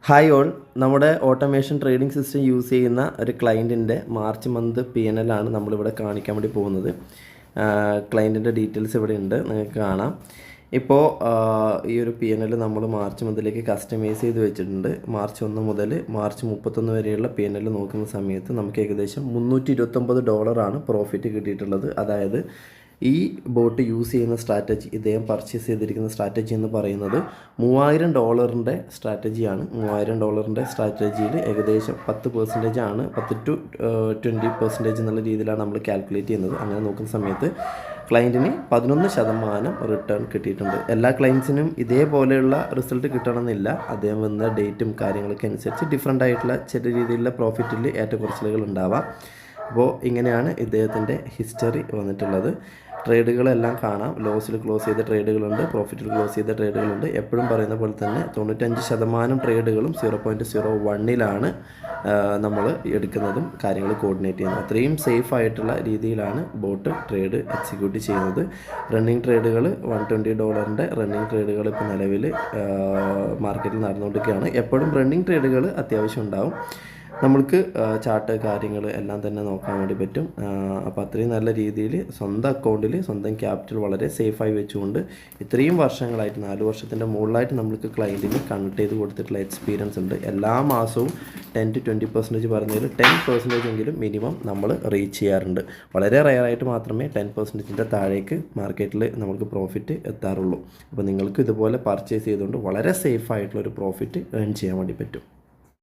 Hi all, നമ്മുടെ automation trading system use ചെയ്യുന്ന ഒരു ക്ലയൻറ്റിൻ്റെ മാർച്ച് മന്ത് PNL ആണ് നമ്മളിവിടെ കാണിക്കാൻ വേണ്ടി പോകുന്നത്. ക്ലയൻറ്റിൻ്റെ ഡീറ്റെയിൽസ് ഇവിടെ ഉണ്ട്, നിങ്ങൾക്ക് കാണാം. ഇപ്പോൾ ഈ ഒരു PNL നമ്മൾ മാർച്ച് മന്തിലേക്ക് കസ്റ്റമൈസ് ചെയ്ത് വെച്ചിട്ടുണ്ട്. മാർച്ച് 1 മുതൽ മാർച്ച് 31 വരെയുള്ള PNL നോക്കുന്ന സമയത്ത് നമുക്ക് ഏകദേശം $329 പ്രോഫിറ്റ് കിട്ടിയിട്ടുള്ളത്. അതായത് ഈ ബോട്ട് യൂസ് ചെയ്യുന്ന സ്ട്രാറ്റജി, ഇദ്ദേഹം പർച്ചേസ് ചെയ്തിരിക്കുന്ന സ്ട്രാറ്റജി എന്ന് പറയുന്നത് $3000 സ്ട്രാറ്റജിയാണ്. $3000 സ്ട്രാറ്റജിയിൽ ഏകദേശം 10% ആണ്, 10 to 20% എന്നുള്ള രീതിയിലാണ് നമ്മൾ കാൽക്കുലേറ്റ് ചെയ്യുന്നത്. അങ്ങനെ നോക്കുന്ന സമയത്ത് ക്ലയൻറ്റിന് 11% റിട്ടേൺ കിട്ടിയിട്ടുണ്ട്. എല്ലാ ക്ലയൻസിനും ഇതേപോലെയുള്ള റിസൾട്ട് കിട്ടണമെന്നില്ല. അദ്ദേഹം വന്ന ഡേറ്റും കാര്യങ്ങളൊക്കെ അനുസരിച്ച് ഡിഫറെൻ്റ് ആയിട്ടുള്ള ചെറിയ രീതിയിലുള്ള പ്രോഫിറ്റിൽ ഏറ്റക്കുറച്ചിലുകൾ ഉണ്ടാവാം. അപ്പോൾ ഇങ്ങനെയാണ് ഇദ്ദേഹത്തിൻ്റെ ഹിസ്റ്ററി വന്നിട്ടുള്ളത്. ട്രേഡുകളെല്ലാം കാണാം. ലോസിൽ ക്ലോസ് ചെയ്ത ട്രേഡുകളുണ്ട്, പ്രോഫിറ്റിൽ ക്ലോസ് ചെയ്ത ട്രേഡുകളുണ്ട്. എപ്പോഴും പറയുന്ന പോലെ തന്നെ 95% ട്രേഡുകളും 0.01 നമ്മൾ എടുക്കുന്നതും കാര്യങ്ങൾ കോർഡിനേറ്റ് ചെയ്യുന്നത്. അത്രയും സേഫ് ആയിട്ടുള്ള രീതിയിലാണ് ബോട്ട് ട്രേഡ് എക്സിക്യൂട്ട് ചെയ്യുന്നത്. റണ്ണിങ് ട്രേഡുകൾ $120 റണ്ണിങ് ട്രേഡുകൾ ഇപ്പോൾ നിലവിൽ മാർക്കറ്റിൽ നടന്നുകൊണ്ടിരിക്കുകയാണ്. എപ്പോഴും റണ്ണിങ് ട്രേഡുകൾ അത്യാവശ്യം ഉണ്ടാവും. നമ്മൾക്ക് ചാർട്ട് കാര്യങ്ങൾ എല്ലാം തന്നെ നോക്കാൻ വേണ്ടി പറ്റും. അപ്പോൾ അത്രയും നല്ല രീതിയിൽ സ്വന്തം അക്കൗണ്ടിൽ സ്വന്തം ക്യാപിറ്റൽ വളരെ സേഫായി വെച്ചുകൊണ്ട് ഇത്രയും വർഷങ്ങളായിട്ട് 4 വർഷത്തിൻ്റെ മുകളിലായിട്ട് നമ്മൾക്ക് ക്ലയൻറ്റിന് കണക്ട് ചെയ്ത് കൊടുത്തിട്ടുള്ള എക്സ്പീരിയൻസ് ഉണ്ട്. എല്ലാ മാസവും 10 to 20% പറഞ്ഞതിൽ 10% എങ്കിലും മിനിമം നമ്മൾ റീച്ച് ചെയ്യാറുണ്ട്. വളരെ റെയറായിട്ട് മാത്രമേ 10%ൻ്റെ താഴേക്ക് മാർക്കറ്റിൽ നമുക്ക് പ്രോഫിറ്റ് എത്താറുള്ളൂ. അപ്പോൾ നിങ്ങൾക്ക് ഇതുപോലെ പർച്ചേസ് ചെയ്തുകൊണ്ട് വളരെ സേഫ് ആയിട്ടുള്ളൊരു പ്രോഫിറ്റ് ഏൺ ചെയ്യാൻ വേണ്ടി പറ്റും.